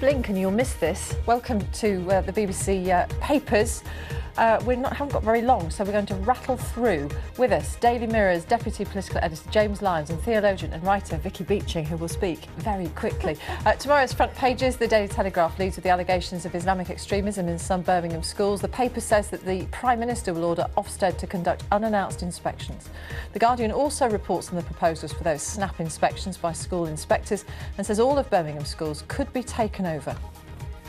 blink and you'll miss this. Welcome to the BBC Papers. We haven't got very long, so we're going to rattle through. With us, Daily Mirror's Deputy Political Editor James Lyons and theologian and writer Vicky Beeching, who will speak very quickly. Tomorrow's front pages, the Daily Telegraph leads with the allegations of Islamic extremism in some Birmingham schools. The paper says that the Prime Minister will order Ofsted to conduct unannounced inspections. The Guardian also reports on the proposals for those snap inspections by school inspectors and says all of Birmingham schools could be taken over.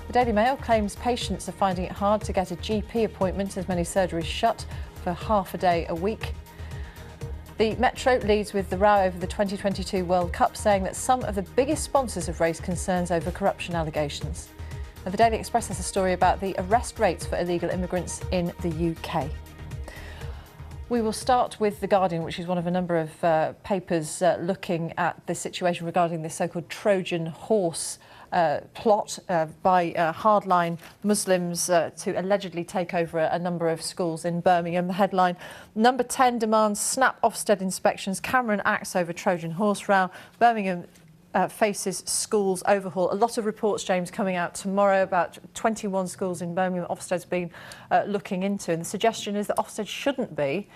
The Daily Mail claims patients are finding it hard to get a GP appointment as many surgeries shut for half a day a week. The Metro leads with the row over the 2022 World Cup, saying that some of the biggest sponsors have raised concerns over corruption allegations. The Daily Express has a story about the arrest rates for illegal immigrants in the UK. We will start with The Guardian, which is one of a number of papers looking at the situation regarding this so-called Trojan horse plot by hardline Muslims to allegedly take over a number of schools in Birmingham. The headline, Number 10 demands snap Ofsted inspections, Cameron acts over Trojan horse row, Birmingham faces schools overhaul. A lot of reports, James, coming out tomorrow about 21 schools in Birmingham Ofsted's been looking into, and the suggestion is that Ofsted shouldn't be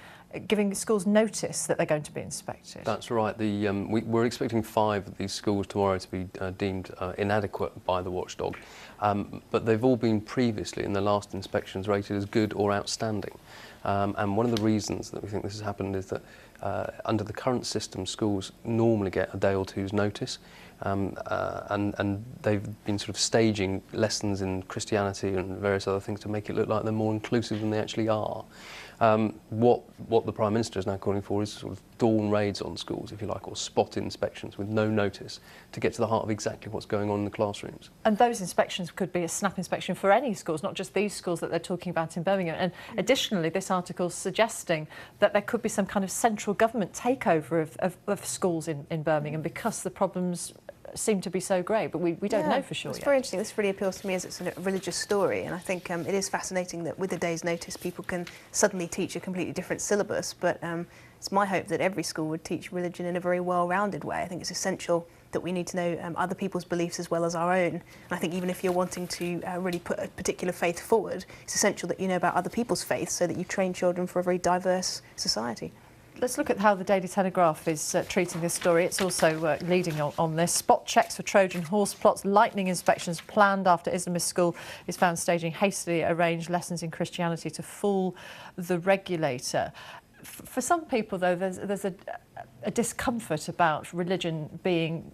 giving schools notice that they're going to be inspected. That's right. We're expecting 5 of these schools tomorrow to be deemed inadequate by the watchdog, but they've all been previously in the last inspections rated as good or outstanding. And one of the reasons that we think this has happened is that under the current system, schools normally get a day or two's notice, and they've been sort of staging lessons in Christianity and various other things to make it look like they're more inclusive than they actually are. What the Prime Minister is now calling for is sort of dawn raids on schools, if you like, or spot inspections with no notice to get to the heart of exactly what's going on in the classrooms. And those inspections could be a snap inspection for any schools, not just these schools that they're talking about in Birmingham. And additionally, this article is suggesting that there could be some kind of central government takeover of schools in Birmingham because the problems seem to be so great, but we don't know for sure yet. It's very interesting. This really appeals to me as it's a religious story, and I think it is fascinating that with a day's notice people can suddenly teach a completely different syllabus, but it's my hope that every school would teach religion in a very well-rounded way. I think it's essential that we need to know other people's beliefs as well as our own, and I think even if you're wanting to really put a particular faith forward, it's essential that you know about other people's faiths so that you train children for a very diverse society. Let's look at how the Daily Telegraph is treating this story. It's also leading on this. Spot checks for Trojan horse plots, lightning inspections planned after Islamist school is found staging hastily arranged lessons in Christianity to fool the regulator. For some people, though, there's a discomfort about religion being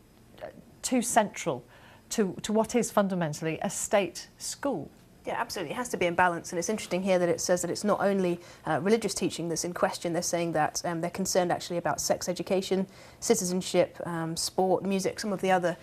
too central to what is fundamentally a state school. Yeah, absolutely. It has to be in balance, and it's interesting here that it says that it's not only religious teaching that's in question. They're saying that they're concerned actually about sex education, citizenship, sport, music, some of the other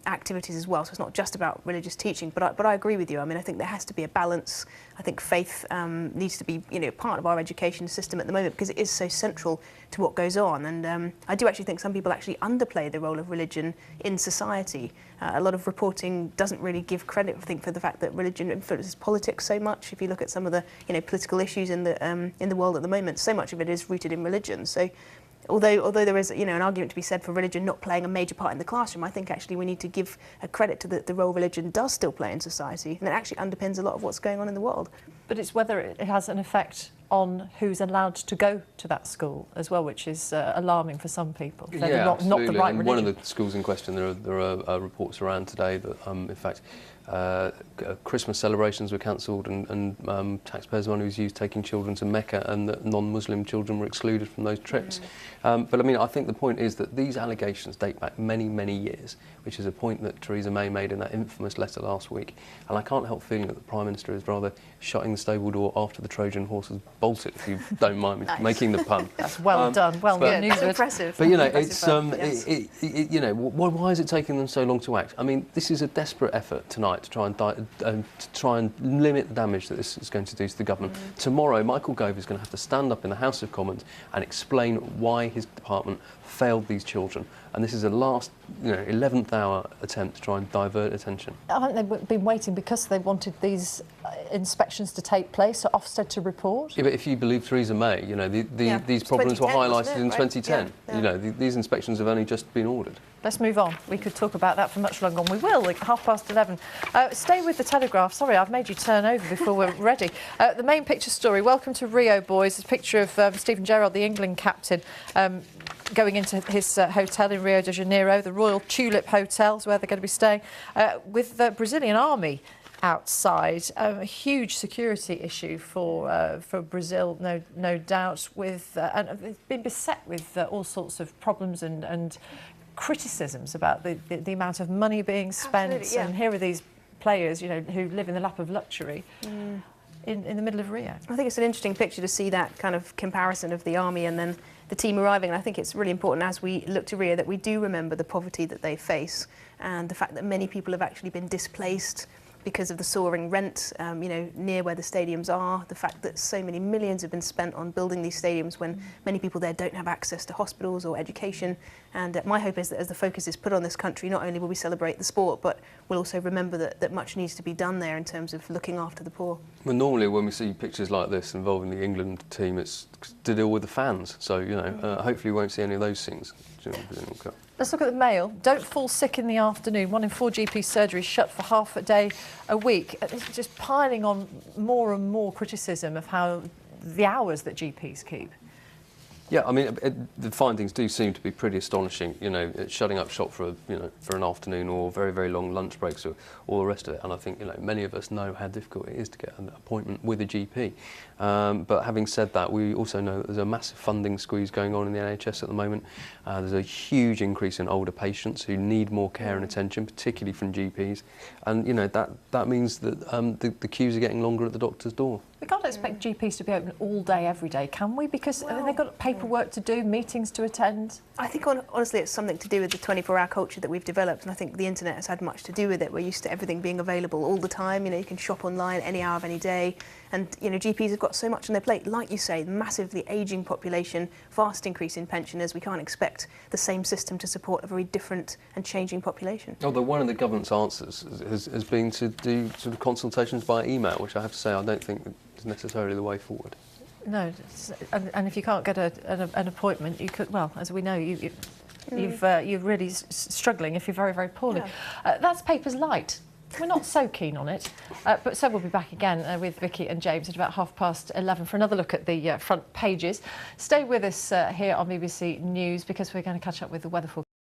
activities as well. So it's not just about religious teaching. But I agree with you. I mean, I think there has to be a balance. I think faith needs to be part of our education system at the moment because it is so central to what goes on. And I do actually think some people actually underplay the role of religion in society. A lot of reporting doesn't really give credit, I think, for the fact that religion influences politics so much. If you look at some of the political issues in the world at the moment, so much of it is rooted in religion. So although there is an argument to be said for religion not playing a major part in the classroom, I think actually we need to give a credit to the role religion does still play in society, and it actually underpins a lot of what's going on in the world. But it's whether it has an effect on who's allowed to go to that school as well, which is alarming for some people. Yeah, not the right religion. One of the schools in question, there are reports around today that, in fact, Christmas celebrations were cancelled and taxpayers' money was used taking children to Mecca, and that non-Muslim children were excluded from those trips. But I mean, I think the point is that these allegations date back many, many years, which is a point that Theresa May made in that infamous letter last week. And I can't help feeling that the Prime Minister is rather shutting the stable door after the Trojan horse has bolted, if you don't mind me making the pun. That's well done. Well done. That's impressive. But it's why is it taking them so long to act? I mean, this is a desperate effort tonight to try and limit the damage that this is going to do to the government. Tomorrow, Michael Gove is going to have to stand up in the House of Commons and explain why his department failed these children. And this is a last 11th hour attempt to try and divert attention. Haven't they been waiting because they wanted these inspections to take place, so Ofsted to report? Yeah, but if you believe Theresa May, these problems were highlighted in 2010. Yeah. These inspections have only just been ordered. Let's move on. We could talk about that for much longer, and we will at 11:30. Stay with the Telegraph. Sorry, I've made you turn over before we're ready. The main picture story. Welcome to Rio, boys. It's a picture of Stephen Gerrard, the England captain, going into his hotel in Rio de Janeiro, the Royal Tulip Hotel is where they're going to be staying, with the Brazilian army outside. A huge security issue for Brazil, no doubt, and it's been beset with all sorts of problems and criticisms about the amount of money being spent. And here are these players, who live in the lap of luxury in the middle of Rio. I think it's an interesting picture to see that kind of comparison of the army and then the team arriving. And I think it's really important as we look to Rio that we do remember the poverty that they face and the fact that many people have actually been displaced because of the soaring rent, near where the stadiums are, the fact that so many millions have been spent on building these stadiums when many people there don't have access to hospitals or education. And my hope is that as the focus is put on this country, not only will we celebrate the sport, but we'll also remember that much needs to be done there in terms of looking after the poor. Well, normally when we see pictures like this involving the England team, it's to deal with the fans. So, hopefully we won't see any of those things during the Brazilian Cup. Let's look at the Mail. Don't fall sick in the afternoon. 1 in 4 GP surgeries shut for half a day a week. It's just piling on more and more criticism of how the hours that GPs keep. Yeah, I mean, the findings do seem to be pretty astonishing. Shutting up shop for an afternoon or very, very long lunch breaks or all the rest of it. And I think many of us know how difficult it is to get an appointment with a GP. But having said that, we also know that there's a massive funding squeeze going on in the NHS at the moment. There's a huge increase in older patients who need more care and attention, particularly from GPs. And that means that the queues are getting longer at the doctor's door. We can't expect GPs to be open all day, every day, can we? Because they've got paperwork to do, meetings to attend. I think honestly it's something to do with the 24-hour culture that we've developed, and I think the internet has had much to do with it. We're used to everything being available all the time. You can shop online any hour of any day, and GPs have got so much on their plate. Like you say, massively ageing population, vast increase in pensioners. We can't expect the same system to support a very different and changing population. Although one of the government's answers has been to do sort of consultations by email, which I have to say I don't think is necessarily the way forward. No, and if you can't get an appointment, you could. Well, as we know, you're really struggling if you're very, very poorly. Yeah. That's Papers Light. We're not so keen on it, but so we'll be back again with Vicky and James at about 11:30 for another look at the front pages. Stay with us here on BBC News because we're going to catch up with the weather forecast.